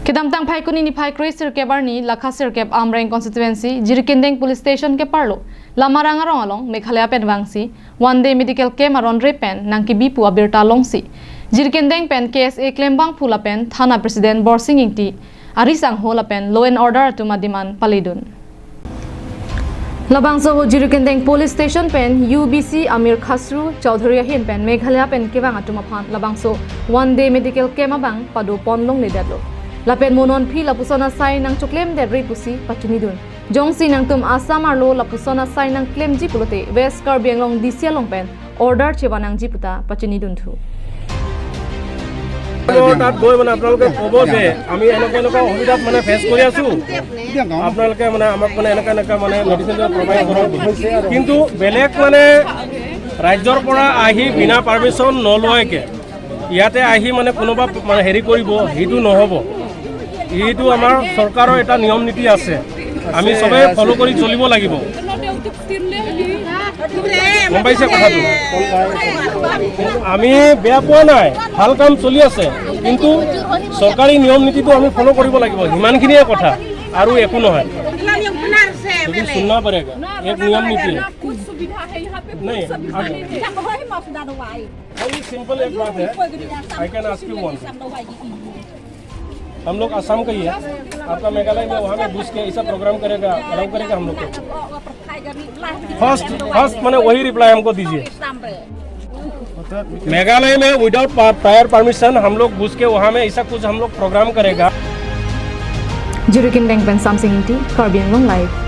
Kedamtang Paikuni ni Paikri Sirkebar ni Lakha Sirkep Amrang constituency jirikindeng police station ke parlo lamarang arong along meghalaya pen wangsi one day medical camp aron repen nangki bipu abirta longsi jirikindeng pen KSA klembang pula pen thana president borsing ingti arisang hola pen law and order to madiman palidun Labangso jirikindeng police station pen UBC Amir Khasru Chaudhary hin pen meghalaya pen kewang atumaphan labangso one day medical camp abang padu ponlong ledadlo Lapen monon pi lapusona sai nang chuklem de repusi pachunidun jongsi nang tum asam arlo lapusona sai nang claim jipulote west karbianglong disia longpen order chewanang jiputa pachunidun thu তাত গৈ মানে আপোনালোকে ক'ব যে আমি এনেকুৱা অসুবিধাত মানে ফেচ কৰি আছো আপোনালোকে মানে আমাক মানে এনেকুৱা মানে মেডিচিন প্ৰভাইড কৰক কিন্তু বেলেগ মানে ৰাজ্যৰ পৰা আহি বিনা পাৰমিশ্যন নলয়কে ইয়াতে আহি মানে কোনোবা মানে হেৰি কৰিব সেইটো নহ'ব এইটো আমাৰ চৰকাৰৰ এটা নিয়ম নীতি আছে আমি সবে ফলো কৰি চলিব লাগিব গম পাইছে কথাটো আমি বেয়া পোৱা নাই ভাল কাম চলি আছে কিন্তু চৰকাৰী নিয়ম নীতিটো আমি ফলো কৰিব লাগিব ইমানখিনিয়ে কথা আৰু একো নহয় যদি सुनना पड़ेगा एक नियम नीति है कुछ सुविधा है यहाँ पे नहीं सिंपल एक बात है I can ask you one हम लोग असम का ही है आपका मेघालय में वहाँ में घुस के ऐसा प्रोग्राम करेगा अलाउ करेगा हम लोग को फर्स्ट मैंने वही रिप्लाई हमको दीजिए मेघालय में विदाउट प्रायर परमिशन हम लोग घुस के वहाँ में ऐसा कुछ हम लोग प्रोग्राम करेगा Jirikindeng pen Samsung Karbi Live